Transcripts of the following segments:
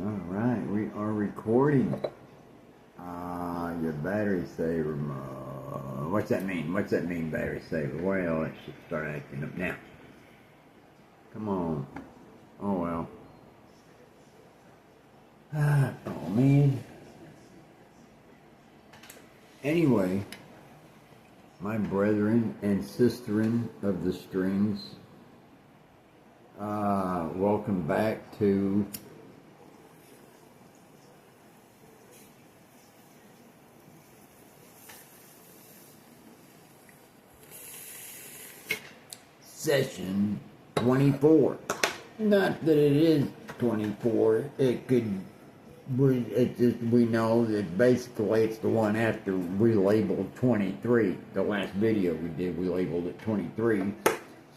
Alright, we are recording. Your battery saver. What's that mean? What's that mean, battery saver? Well, it should start acting up now. Come on. Oh well. Oh man. Anyway, my brethren and sisterin of the strings, welcome back to session 24. Not that it is 24. It could. We know that basically it's the one after we labeled 23. The last video we did, we labeled it 23.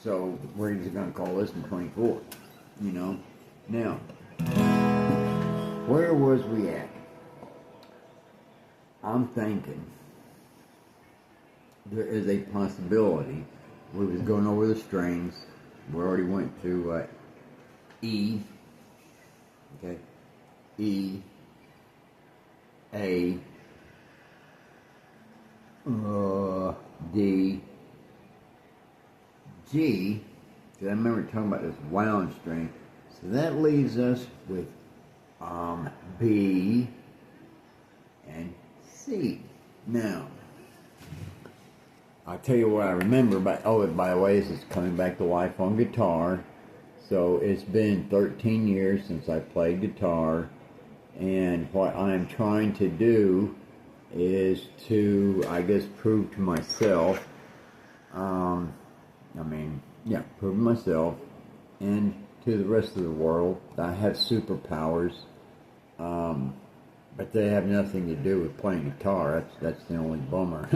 So we're just going to call this one 24. You know. Now, where was we at? I'm thinking there is a possibility. We was going over the strings. We already went to E. Okay. E. A. D. G. I remember talking about this wound string. So that leaves us with B and C. Now, I'll tell you what I remember. By the way, this is coming back to life on guitar. So it's been 13 years since I played guitar, and what I'm trying to do is to, I guess, prove to myself, prove to myself and to the rest of the world that I have superpowers, but they have nothing to do with playing guitar. That's the only bummer.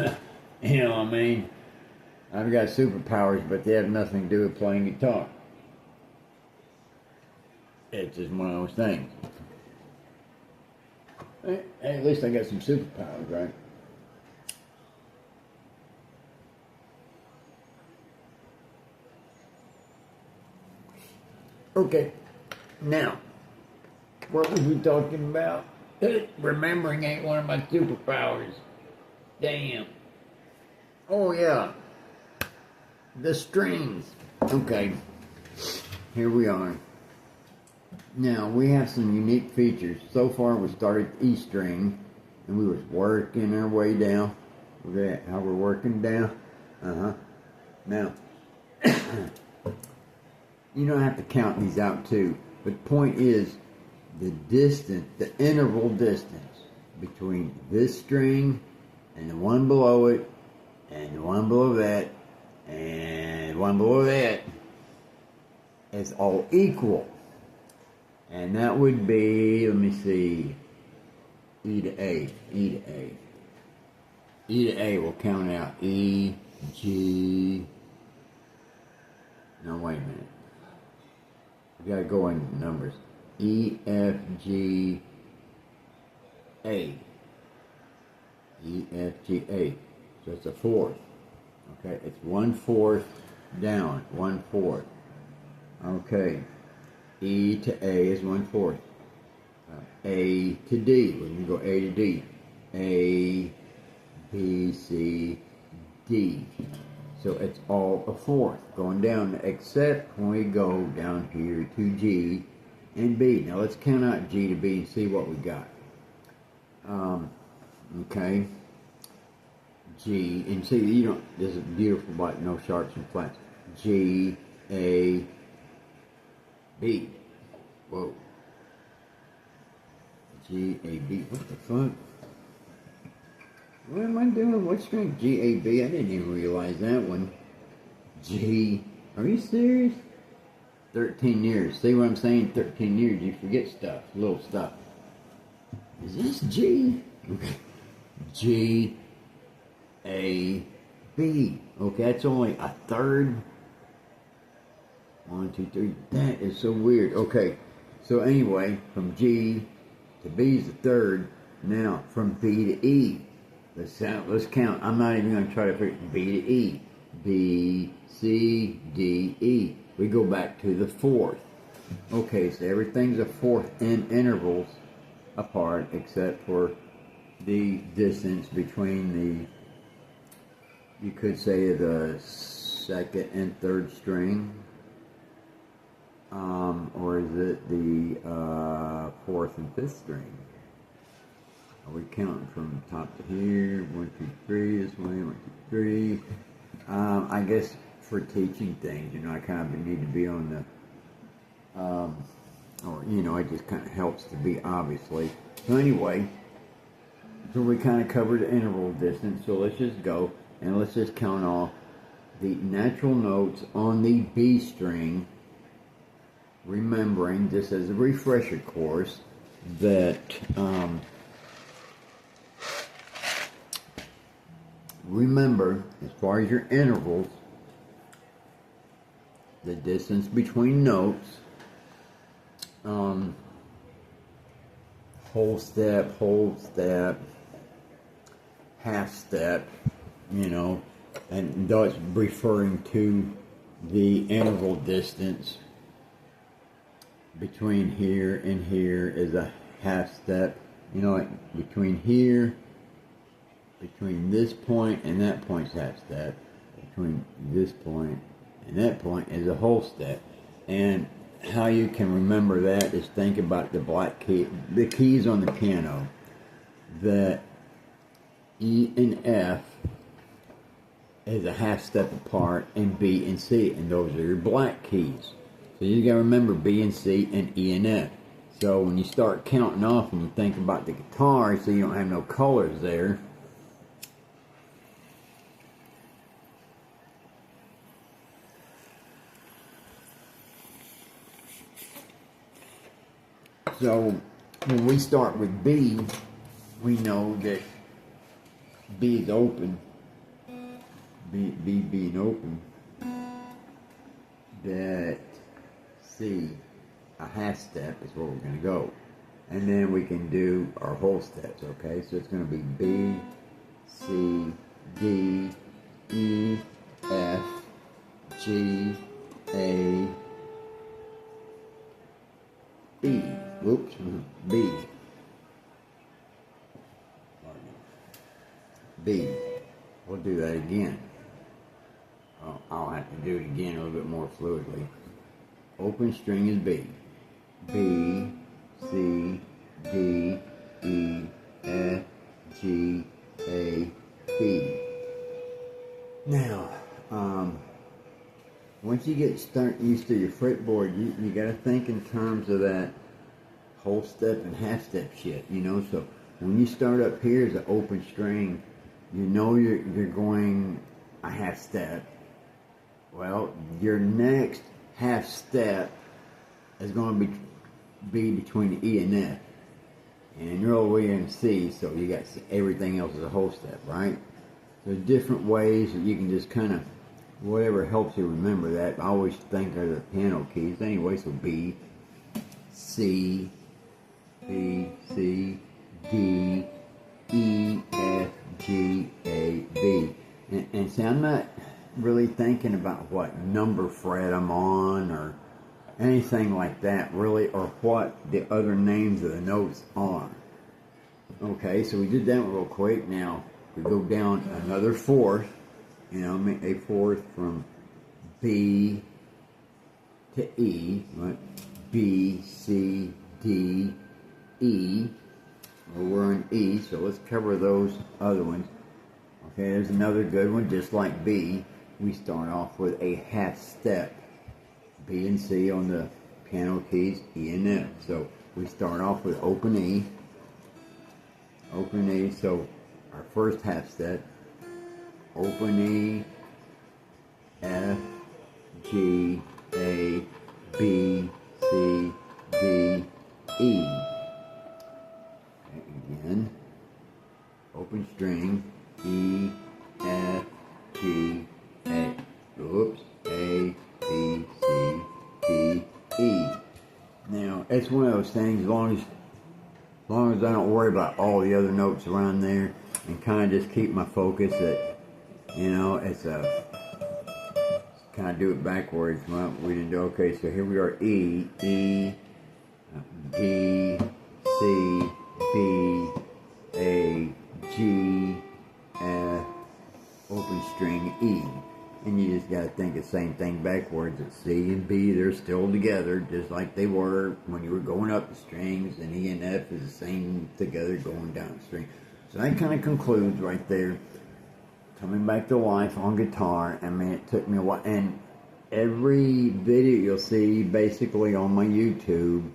You know what I mean? I've got superpowers, but they have nothing to do with playing guitar. It's just one of those things. Hey, at least I got some superpowers, right? Okay, now, what was we talking about? Remembering ain't one of my superpowers. Damn. Oh yeah, the strings. Okay, here we are. Now, we have some unique features. So far, we started E string, and we was working our way down. Look at how we're working down. Now, you don't have to count these out too. But the point is, the distance, the interval distance between this string and the one below it, and the one below that, and one below that, is all equal. And that would be, let me see, E to A, E to A. E to A will count out E, G, no wait a minute. We gotta go in numbers. E, F, G, A. E, F, G, A. So it's a fourth. Okay, it's 1/4 down, 1/4. Okay. E to A is 1/4. A to D, we can go A to D. A, B, C, D. So it's all a fourth going down, except when we go down here to G and B. Now let's count out G to B and see what we got. Okay. G, and see, you don't, this is beautiful, but no sharps and flats. G, A, B. Whoa. G, A, B. What the fuck? What am I doing? What string? G, A, B? I didn't even realize that one. G. Are you serious? 13 years. See what I'm saying? 13 years. You forget stuff. Little stuff. Is this G? Okay. G, A, B. Okay, that's only a third. 1, 2, 3. That is so weird. Okay, so anyway, from G to B is the third. Now, from B to E. Let's count. I'm not even going to try to figure B to E. B, C, D, E. We go back to the fourth. Okay, so everything's a fourth in intervals apart except for the distance between the, you could say, the second and third string. Or is it the fourth and fifth string? Are we counting from top to here? 1, 2, 3 this way, 1, 2, 3. I guess for teaching things, I kind of need to be on the, or it just kind of helps to be, obviously. So anyway, so we kind of covered the interval distance. So let's just go and let's just count off the natural notes on the B string. Remembering, just as a refresher course, that remember, as far as your intervals, the distance between notes, whole step, half step, and that's referring to the interval distance between here and here is a half step. Like between here, between this point and that point's half step. Between this point and that point is a whole step. And how you can remember that is think about the black key, the keys on the piano, that E and F is a half step apart, and B and C, and those are your black keys. So you gotta remember B and C and E and F. So when you start counting off and you think about the guitar, so you don't have no colors there, so when we start with B, we know that B is open, B being open, that C, a half step is where we're going to go. And then we can do our whole steps, okay? So it's going to be B, C, D, E, F, G, A, B. Whoops, B. B. We'll do that again. I'll have to do it again a little bit more fluidly. Open string is B. B, C, D, E, F, G, A, B. Now, once you get used to your fretboard, you got to think in terms of that whole step and half step shit, So when you start up here as an open string, you're going a half step. Well, your next half step is going to be between E and F, and you're all the way in C, so you got everything else as a whole step, right? There's different ways that you can just kind of, whatever helps you remember that. I always think of the piano keys anyway. So B, C, B, C, D, E, F, G, A, B. And see, I'm not really thinking about what number fret I'm on or anything like that, really, or what the other names of the notes are. Okay, so we did that real quick. Now we go down another fourth, a fourth from B to E, right? B, C, D, E. Well, we're on E, so let's cover those other ones. Okay, there's another good one, just like B. We start off with a half step. B and C on the piano keys, E and F. So we start off with open E. Open E, so our first half step. Open E, F, G, A, B, C, D, E. Again, open string, E, F, G, A. Oops, A, B, C, D, E. Now, it's one of those things, as long as I don't worry about all the other notes around there and kind of just keep my focus at, it's a Can I do it backwards? Well, we didn't do. Okay, so here we are. E, E, D, C, B, A, G, F, open string E. And you just got to think the same thing backwards. That C and B, they're still together, just like they were when you were going up the strings, and E and F is the same together going down the string. So that kind of concludes right there. Coming back to life on guitar. I mean, it took me a while. And every video you'll see basically on my YouTube,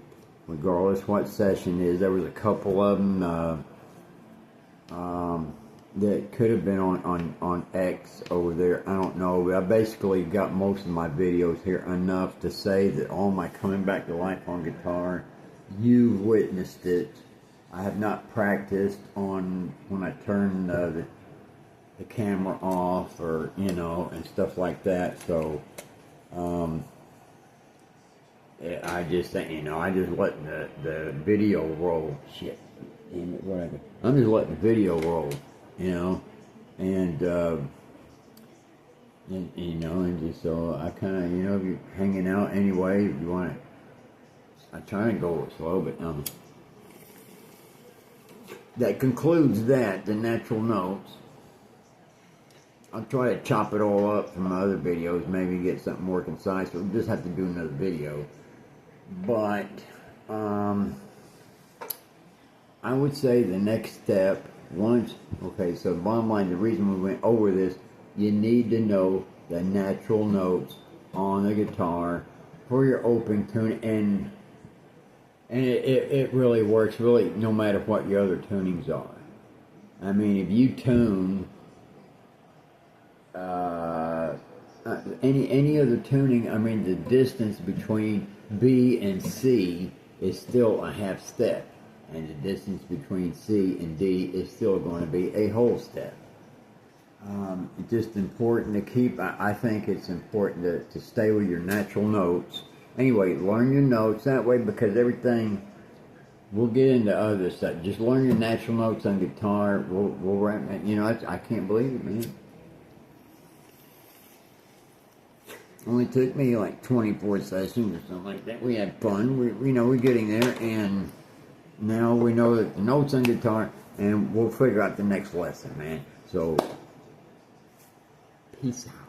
regardless what session is, there was a couple of them that could have been on X over there. I don't know, but I basically got most of my videos here enough to say that all my coming back to life on guitar, you've witnessed it. I have not practiced on when I turn the camera off, or and stuff like that. So I just think, I just let the video roll. Shit, damn it, what happened? I'm just letting the video roll, and and just so I kind of, if you're hanging out anyway, if you want to, I try and go slow, but that concludes the natural notes. I'll try to chop it all up from my other videos, maybe get something more concise. We'll just have to do another video. But I would say the next step, so bottom line, the reason we went over this, you need to know the natural notes on the guitar for your open tune, and it really works, really, no matter what your other tunings are. I mean, if you tune any other tuning, I mean, the distance between B and C is still a half step, and the distance between C and D is still going to be a whole step. It's just important to keep, I think it's important to stay with your natural notes. Anyway, learn your notes that way, because everything, we'll get into other stuff. Just learn your natural notes on guitar. We'll wrap, I can't believe it, man. Only took me like 24 sessions or something like that. We had fun. We're getting there, and now we know that the notes on guitar, and we'll figure out the next lesson, man. So, peace out.